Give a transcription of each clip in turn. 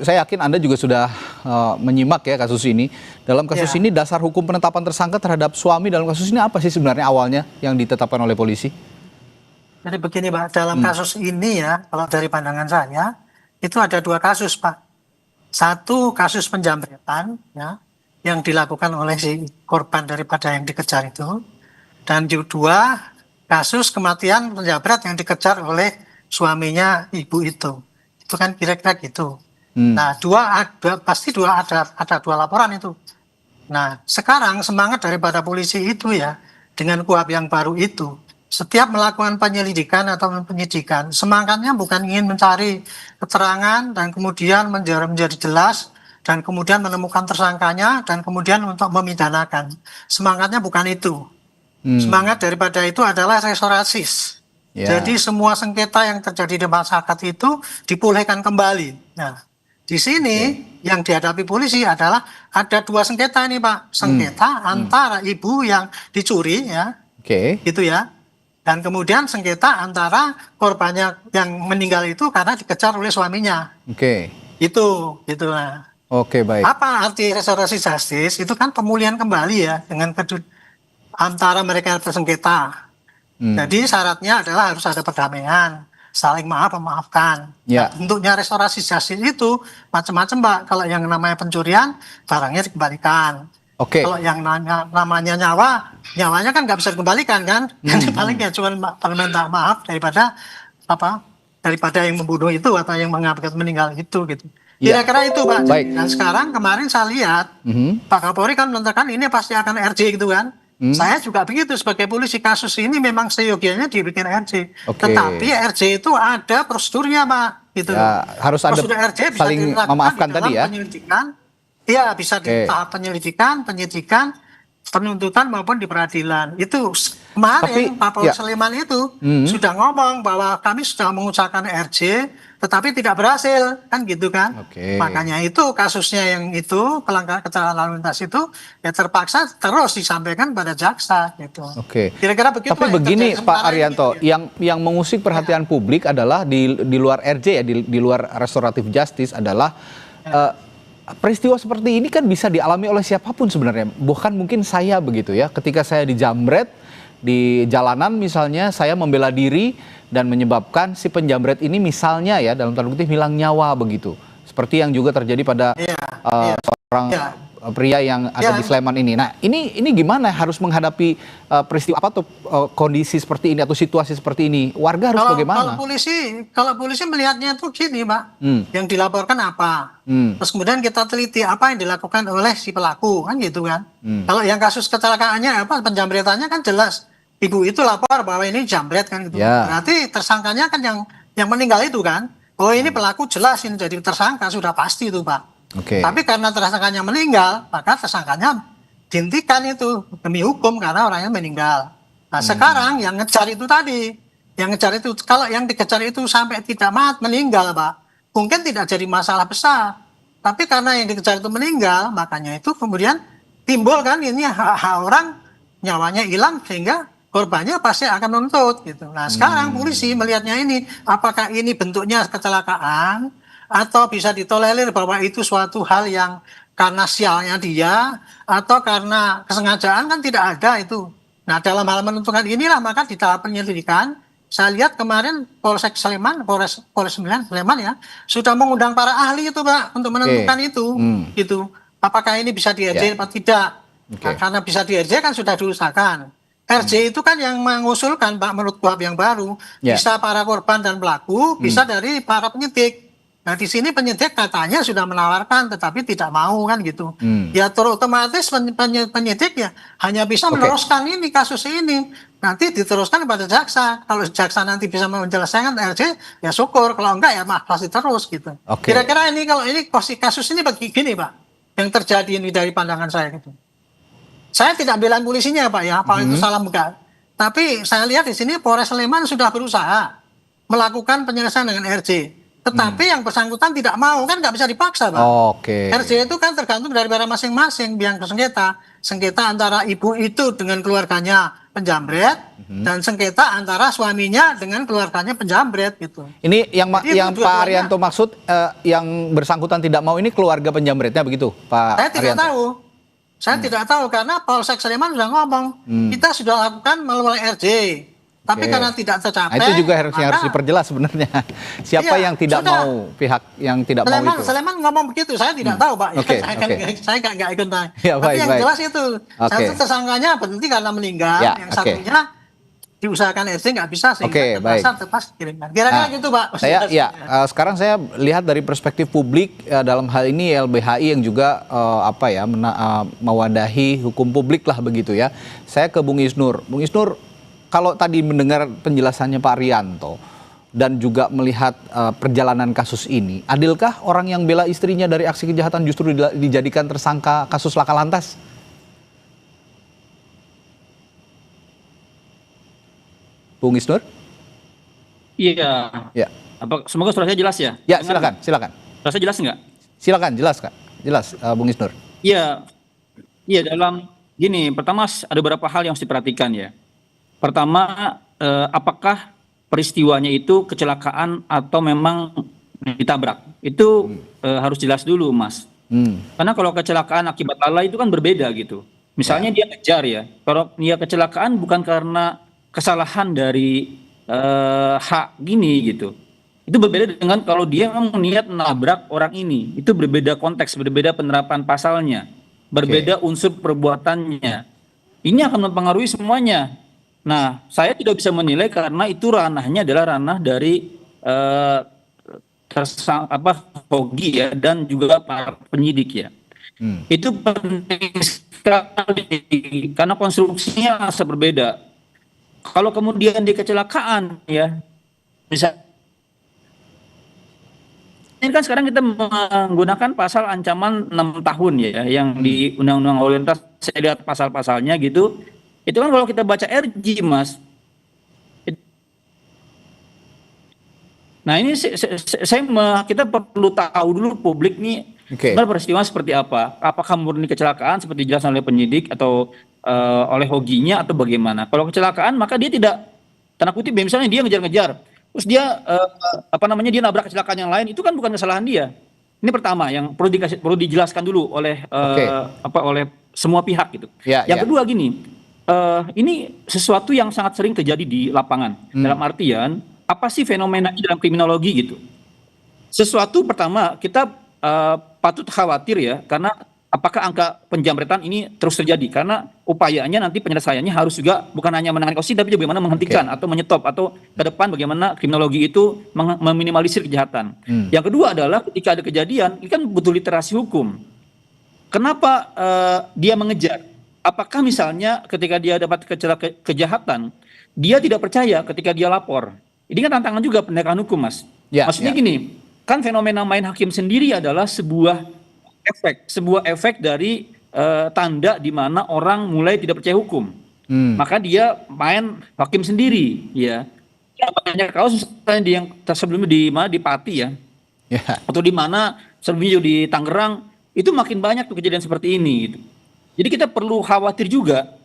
Saya yakin Anda juga sudah menyimak ya kasus ini. Dalam kasus ini dasar hukum penetapan tersangka terhadap suami dalam kasus ini apa sih sebenarnya awalnya yang ditetapkan oleh polisi? Jadi begini Pak, dalam kasus ini ya, kalau dari pandangan saya, itu ada dua kasus Pak. Satu kasus penjamretan ya, yang dilakukan oleh si korban daripada yang dikejar itu. Dan dua, kasus kematian penjamret yang dikejar oleh suaminya ibu itu. Itu kan kira-kira gitu. Nah, pasti ada dua laporan itu. Nah, sekarang semangat daripada polisi itu ya, dengan KUHP yang baru itu, setiap melakukan penyelidikan atau penyidikan, semangatnya bukan ingin mencari keterangan dan kemudian menjadi jelas dan kemudian menemukan tersangkanya dan kemudian untuk memidanakan. Semangatnya bukan itu. Semangat daripada itu adalah restoratif. Jadi semua sengketa yang terjadi di masyarakat itu dipulihkan kembali. Nah, di sini yang dihadapi polisi adalah ada dua sengketa ini Pak. Sengketa antara ibu yang dicuri ya, gitu ya. Dan kemudian sengketa antara korbannya yang meninggal itu karena dikejar oleh suaminya. Itu, gitu lah. Baik. Apa arti restoratif justice? Itu kan pemulihan kembali ya dengan antara mereka yang bersengketa. Jadi syaratnya adalah harus ada perdamaian, saling memaafkan. Ya. Nah, bentuknya restorasi justice itu macam-macam Pak. Kalau yang namanya pencurian, barangnya dikembalikan. Kalau yang namanya nyawanya kan nggak bisa dikembalikan kan. Jadi paling ya cuma minta maaf daripada yang membunuh itu atau yang mengakibatkan meninggal itu gitu. Kira-kira itu Pak. Baik. Dan sekarang kemarin saya lihat Pak Kapolri kan menyatakan ini pasti akan RJ gitu kan. Saya juga begitu sebagai polisi, kasus ini memang seyogianya dibikin RJ. Tetapi RJ itu ada prosedurnya Pak. Gitu. Ya, harus ada RJ bisa saling memaafkan tadi ya. Iya, bisa di tahap penyidikan, penuntutan maupun di peradilan. Itu kemarin Pak Polres Sleman itu sudah ngomong bahwa kami sudah mengusahakan RJ, tetapi tidak berhasil, kan gitu kan. Makanya itu kasusnya yang itu pelanggaran kecelakaan lalu lintas itu ya terpaksa terus disampaikan pada jaksa gitu. Kira-kira begitu. Tapi begini Pak Arianto, gitu, yang mengusik perhatian publik adalah di luar RJ ya, di luar restoratif justice adalah peristiwa seperti ini kan bisa dialami oleh siapapun sebenarnya. Bukan mungkin saya begitu ya. Ketika saya dijamret di jalanan misalnya, saya membela diri dan menyebabkan si penjamret ini misalnya ya dalam tanda kutip hilang nyawa begitu. Seperti yang juga terjadi pada seorang pria yang ada di Sleman ini. Nah, ini gimana harus menghadapi peristiwa apa atau kondisi seperti ini atau situasi seperti ini? Warga harus bagaimana? Kalau polisi melihatnya itu gini, Pak. Yang dilaporkan apa? Terus kemudian kita teliti apa yang dilakukan oleh si pelaku, kan gitu kan. Kalau yang kasus kecelakaannya apa penjamretannya kan jelas. Ibu itu lapor bahwa ini jambret kan gitu. Berarti tersangkanya kan yang meninggal itu kan. Oh, ini pelaku jelas ini jadi tersangka sudah pasti itu, Pak. Tapi karena tersangkanya meninggal, maka tersangkanya dihentikan itu demi hukum karena orangnya meninggal. Nah, sekarang yang ngejar itu tadi, kalau yang dikejar itu sampai tidak meninggal, Pak, mungkin tidak jadi masalah besar. Tapi karena yang dikejar itu meninggal, makanya itu kemudian timbul kan ini hak orang nyawanya hilang sehingga korbannya pasti akan menuntut gitu. Nah, sekarang polisi melihatnya ini, apakah ini bentuknya kecelakaan atau bisa ditolerir bahwa itu suatu hal yang karena sialnya dia atau karena kesengajaan kan tidak ada itu. Nah, dalam hal menentukan inilah maka di tahap penyelidikan saya lihat kemarin Polsek Sleman, Polres 9 Sleman ya sudah mengundang para ahli itu Pak untuk menentukan itu gitu. Apakah ini bisa di RJ atau tidak? Nah, karena bisa di RJ kan sudah diusahakan. RJ itu kan yang mengusulkan Pak menurut KUHP yang baru bisa para korban dan pelaku, bisa dari para penyidik. Nah, di sini penyidik katanya sudah menawarkan tetapi tidak mau kan gitu. Ya otomatis penyidik ya hanya bisa meneruskan ini kasus ini. Nanti diteruskan kepada jaksa. Kalau jaksa nanti bisa menyelesaikan RJ ya syukur, kalau enggak ya pasti terus gitu. Kira-kira ini kalau ini kasus ini begini Pak yang terjadi ini dari pandangan saya gitu. Saya tidak belain polisinya Pak ya, apa itu salah enggak. Tapi saya lihat di sini Polres Sleman sudah berusaha melakukan penyelesaian dengan RJ. Tetapi yang bersangkutan tidak mau kan nggak bisa dipaksa Pak. RJ itu kan tergantung dari masing-masing yang bersengketa. Sengketa antara ibu itu dengan keluarganya penjamret dan sengketa antara suaminya dengan keluarganya penjamret gitu. Ini yang Jadi yang itu Pak dua-duanya. Arianto maksud yang bersangkutan tidak mau ini keluarga penjamretnya begitu, Pak Saya tidak Arianto? tahu. Saya tidak tahu karena Polsek Sleman sudah ngomong kita sudah lakukan melalui RJ. Tapi Oke. karena tidak tercapai. Nah, itu juga harus yang harus maka diperjelas sebenarnya. Siapa Iya, yang tidak sudah. mau, pihak yang tidak mau itu. Sleman ngomong begitu, saya tidak tahu Pak. Oke, saya oke. saya nggak ikut tahu. Ya, Tapi baik, yang baik. jelas itu Oke. satu tersangkanya berhenti karena meninggal, Ya, yang oke. satunya diusahakan RJ nggak bisa Oke, sehingga baik. terpaksa terpas kirimkan. Kira-kira Nah, gitu Pak. sekarang saya lihat dari perspektif publik dalam hal ini LBHI yang juga mewadahi hukum publik lah begitu ya. Saya ke Bung Isnur. Bung Isnur, kalau tadi mendengar penjelasannya Pak Arianto dan juga melihat perjalanan kasus ini, adilkah orang yang bela istrinya dari aksi kejahatan justru dijadikan tersangka kasus laka lantas? Bung Isnur? Iya. Ya. Semoga suara saya jelas ya? Ya, silakan. Suara saya jelas nggak? Silakan, jelas Kak. Jelas, Bung Isnur. Iya. Iya, dalam gini, pertama ada beberapa hal yang harus diperhatikan ya. Pertama, apakah peristiwanya itu kecelakaan atau memang ditabrak? Itu harus jelas dulu, Mas. Karena kalau kecelakaan akibat lalai itu kan berbeda gitu. Misalnya dia ngejar ya. Kalau dia kecelakaan bukan karena kesalahan dari hak gini gitu. Itu berbeda dengan kalau dia memang niat menabrak orang ini. Itu berbeda konteks, berbeda penerapan pasalnya, berbeda unsur perbuatannya. Ini akan mempengaruhi semuanya. Nah, saya tidak bisa menilai karena itu ranahnya adalah ranah dari Hogi ya dan juga para penyidik ya. Itu penting sekali karena konstruksinya sangat berbeda. Kalau kemudian di kecelakaan ya, bisa ini kan sekarang kita menggunakan pasal ancaman 6 tahun ya, yang di Undang-Undang Lalu Lintas. Saya lihat pasal-pasalnya gitu. Itu kan kalau kita baca RJ, Mas. Nah ini kita perlu tahu dulu publik nih sebenarnya peristiwa seperti apa. Apakah murni kecelakaan seperti dijelaskan oleh penyidik atau oleh Hoginya atau bagaimana? Kalau kecelakaan maka dia tidak, tanda kutip misalnya dia ngejar-ngejar, terus dia dia nabrak kecelakaan yang lain, itu kan bukan kesalahan dia. Ini pertama yang perlu dijelaskan dulu oleh oleh semua pihak gitu. Yang kedua gini, ini sesuatu yang sangat sering terjadi di lapangan. Dalam artian apa sih fenomena ini dalam kriminologi gitu? Sesuatu pertama kita patut khawatir ya, karena apakah angka penjamretan ini terus terjadi? Karena upayanya nanti penyelesaiannya harus juga bukan hanya menangani kasus, tapi juga bagaimana menghentikan atau menyetop atau ke depan bagaimana kriminologi itu meminimalisir kejahatan. Yang kedua adalah ketika ada kejadian, ini kan butuh literasi hukum. Kenapa dia mengejar? Apakah misalnya ketika dia dapat kejahatan, dia tidak percaya ketika dia lapor? Ini kan tantangan juga penegakan hukum, Mas. Maksudnya gini, kan fenomena main hakim sendiri adalah sebuah efek dari tanda di mana orang mulai tidak percaya hukum. Maka dia main hakim sendiri, ya. Banyak kasus yang sebelumnya di Pati ya, atau di mana sebelumnya di Tangerang, itu makin banyak tuh kejadian seperti ini. Gitu. Jadi kita perlu khawatir juga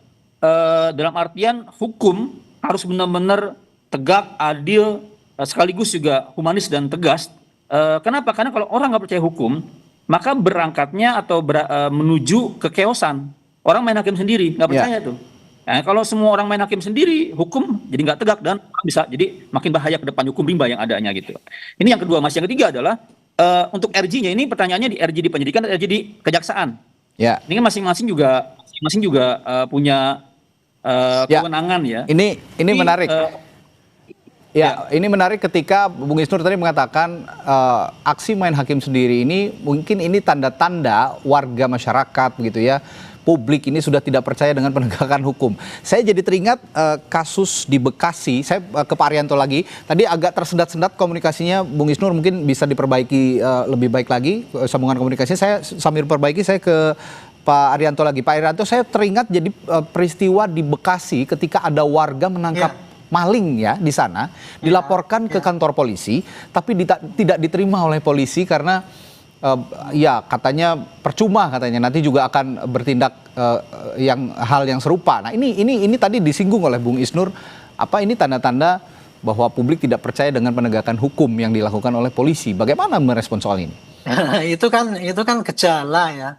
dalam artian hukum harus benar-benar tegak, adil, sekaligus juga humanis dan tegas. Kenapa? Karena kalau orang nggak percaya hukum, maka berangkatnya atau menuju kekeosan. Orang main hakim sendiri, nggak percaya tuh. Nah, kalau semua orang main hakim sendiri, hukum jadi nggak tegak dan bisa jadi makin bahaya ke depan, hukum rimba yang adanya gitu. Ini yang kedua, Mas. Yang ketiga adalah untuk RJ-nya ini pertanyaannya di RJ di penyidikan dan RJ di kejaksaan. Ini kan masing-masing juga punya kewenangan ya. Ini menarik. Ini menarik ketika Bung Isnur tadi mengatakan aksi main hakim sendiri ini mungkin ini tanda-tanda warga masyarakat gitu ya, publik ini sudah tidak percaya dengan penegakan hukum. Saya jadi teringat kasus di Bekasi. Saya ke Pak Arianto lagi. Tadi agak tersendat-sendat komunikasinya, Bung Isnur mungkin bisa diperbaiki lebih baik lagi sambungan komunikasinya. Saya sambil perbaiki, saya ke Pak Arianto lagi. Pak Arianto, saya teringat jadi peristiwa di Bekasi ketika ada warga menangkap maling ya di sana, dilaporkan ke kantor polisi, tapi tidak diterima oleh polisi karena ya katanya percuma katanya nanti juga akan bertindak hal yang serupa. Nah ini tadi disinggung oleh Bung Isnur, apa ini tanda-tanda bahwa publik tidak percaya dengan penegakan hukum yang dilakukan oleh polisi. Bagaimana merespon soal ini? Itu kan gejala ya.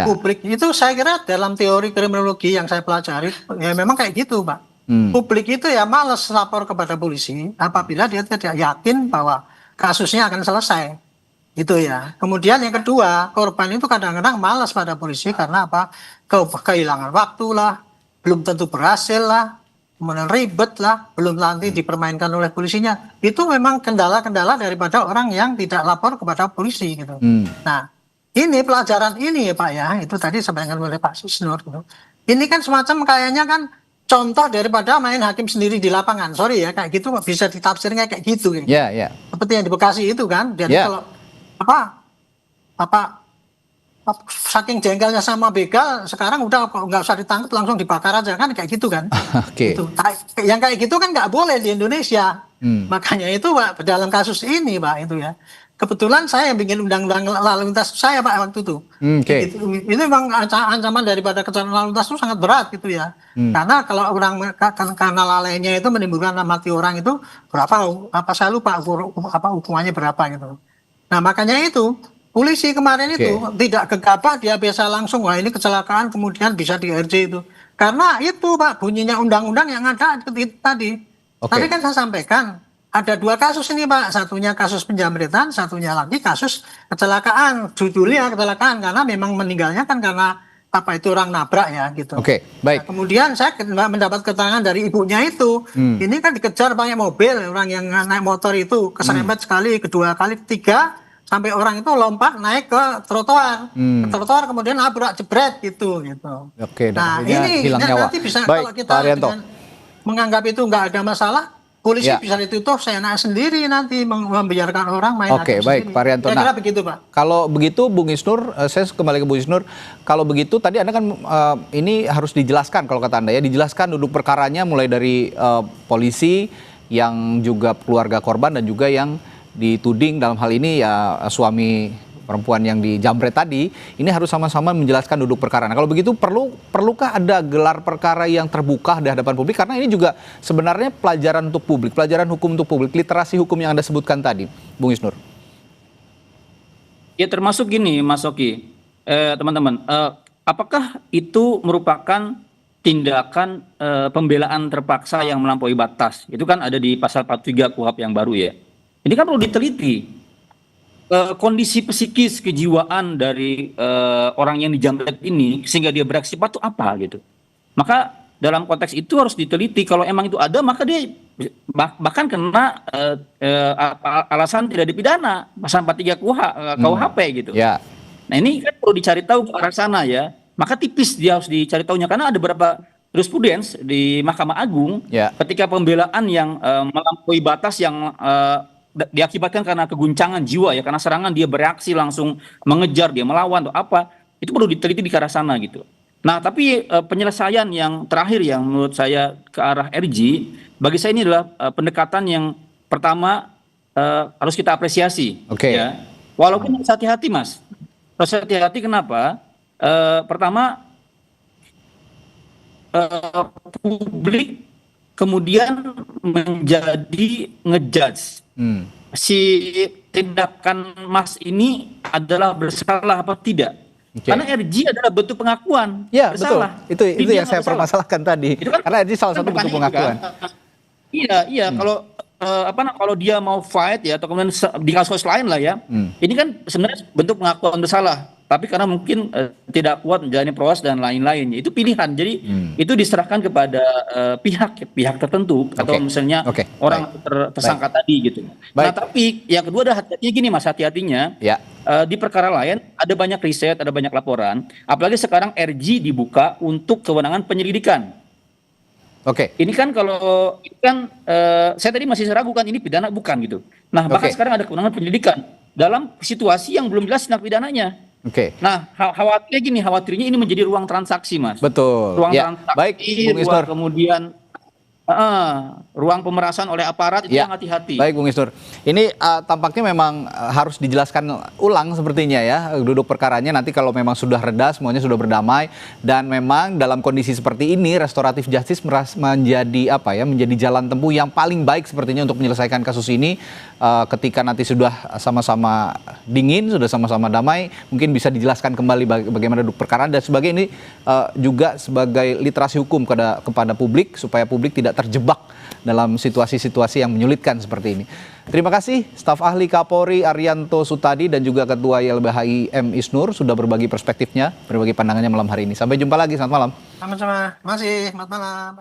Publik itu saya kira dalam teori kriminologi yang saya pelajari ya memang kayak gitu, Pak. Publik itu ya malas lapor kepada polisi apabila dia tidak yakin bahwa kasusnya akan selesai. Itu ya. Kemudian yang kedua, korban itu kadang-kadang malas pada polisi karena apa? Kehilangan waktu lah, belum tentu berhasil lah, kemudian ribet lah, belum nanti dipermainkan oleh polisinya. Itu memang kendala-kendala daripada orang yang tidak lapor kepada polisi gitu. Nah, ini pelajaran ini ya Pak ya, itu tadi disampaikan oleh Pak Susnur gitu. Ini kan semacam kayaknya kan contoh daripada main hakim sendiri di lapangan. Sorry ya, kayak gitu bisa ditafsirnya kayak gitu. Seperti yang di Bekasi itu kan. Jadi kalau saking jengkelnya sama begal sekarang udah nggak usah ditangkap langsung dibakar aja kan kayak gitu kan. Gitu. Yang kayak gitu kan nggak boleh di Indonesia. Makanya itu Pak dalam kasus ini Pak itu ya kebetulan saya yang bikin undang-undang lalu lintas saya Pak waktu itu. Gitu. Itu memang ancaman daripada kecelakaan lalu lintas itu sangat berat gitu ya. Karena kalau orang karena lalainya itu menimbulkan mati orang itu berapa saya lupa hukumannya berapa gitu. Nah makanya itu polisi kemarin itu tidak gegabah, dia biasa langsung wah ini kecelakaan kemudian bisa di RJ itu karena itu Pak bunyinya undang-undang yang ada itu tadi. Tadi kan saya sampaikan ada dua kasus ini Pak, satunya kasus penjamretan, satunya lagi kasus kecelakaan, judulnya kecelakaan karena memang meninggalnya kan karena apa itu orang nabrak ya gitu. Baik. Nah, kemudian saya mendapat keterangan dari ibunya itu, ini kan dikejar banyak mobil, orang yang naik motor itu keserempet sekali, kedua kali, ketiga, sampai orang itu lompat naik ke trotoar, kemudian nabrak jebret gitu. Nah ini nanti bisa kalau kita menganggap itu nggak ada masalah. Polisi bisa ditutup seenak sendiri nanti membiarkan orang main hakim baik, Pak Arianto. Kira-kira begitu, Pak. Kalau begitu, Bung Isnur, saya kembali ke Bung Isnur. Kalau begitu, tadi Anda kan ini harus dijelaskan kalau kata Anda ya, dijelaskan duduk perkaranya mulai dari polisi yang juga keluarga korban dan juga yang dituding dalam hal ini ya suami perempuan yang dijamret tadi, ini harus sama-sama menjelaskan duduk perkara. Nah, kalau begitu perlukah ada gelar perkara yang terbuka di hadapan publik? Karena ini juga sebenarnya pelajaran untuk publik, pelajaran hukum untuk publik, literasi hukum yang Anda sebutkan tadi, Bung Isnur. Ya termasuk gini, Mas Oki, teman-teman, apakah itu merupakan tindakan pembelaan terpaksa yang melampaui batas? Itu kan ada di pasal 43 KUHP yang baru ya. Ini kan perlu diteliti. Kondisi psikis kejiwaan dari orang yang dijamret ini sehingga dia beraksi cepat itu apa gitu. Maka dalam konteks itu harus diteliti kalau emang itu ada maka dia bahkan kena alasan tidak dipidana pasal 43 KUHP gitu. Nah ini kan perlu dicari tahu ke arah sana ya. Maka tipis dia harus dicari tahunya karena ada beberapa jurisprudens di Mahkamah Agung ketika pembelaan yang melampaui batas yang diakibatkan karena keguncangan jiwa ya, karena serangan dia bereaksi langsung mengejar, dia melawan atau apa, itu perlu diteliti di arah sana gitu. Nah tapi penyelesaian yang terakhir yang menurut saya ke arah RJ, bagi saya ini adalah pendekatan yang pertama harus kita apresiasi. Ya. Walaupun harus hati-hati Mas, harus hati-hati kenapa? Pertama publik kemudian menjadi ngejudge si tindakan Mas ini adalah bersalah apa tidak. Karena RJ adalah bentuk pengakuan bersalah. Betul. Itu yang saya permasalahkan tadi. Kan, karena RJ salah satu bentuk pengakuan. Iya. Kalau dia mau fight ya atau kemudian di kasus lain lah ya. Ini kan sebenarnya bentuk pengakuan bersalah. Tapi karena mungkin tidak kuat menjalani proses dan lain-lain, itu pilihan. Jadi itu diserahkan kepada pihak tertentu atau misalnya orang tersangka tadi gitu. Nah tapi yang kedua ada hati-hatinya gini Mas, hati-hatinya di perkara lain ada banyak riset, ada banyak laporan. Apalagi sekarang RJ dibuka untuk kewenangan penyelidikan. Ini kan kalau saya tadi masih ragu kan ini pidana bukan gitu. Nah bahkan sekarang ada kewenangan penyelidikan dalam situasi yang belum jelas tindak pidananya. Nah, khawatirnya ini menjadi ruang transaksi, Mas. Betul. Ruang transaksi, Baik, Bung Isnur. Kemudian ruang pemerasan oleh aparat itu Ya, yang hati-hati. baik Bung Isnur. Ini tampaknya memang harus dijelaskan ulang sepertinya ya, duduk perkaranya nanti kalau memang sudah reda, semuanya sudah berdamai, dan memang dalam kondisi seperti ini, restoratif justice menjadi apa ya, menjadi jalan tempuh yang paling baik sepertinya untuk menyelesaikan kasus ini. Ketika nanti sudah sama-sama dingin, sudah sama-sama damai, mungkin bisa dijelaskan kembali bagaimana duduk perkara dan sebagai ini juga sebagai literasi hukum kepada publik supaya publik tidak terjebak dalam situasi-situasi yang menyulitkan seperti ini. Terima kasih staf ahli Kapolri Arianto Sutadi dan juga Ketua YLBHI M. Isnur sudah berbagi perspektifnya, berbagi pandangannya malam hari ini. Sampai jumpa lagi, selamat malam. Sama-sama, masih, selamat malam.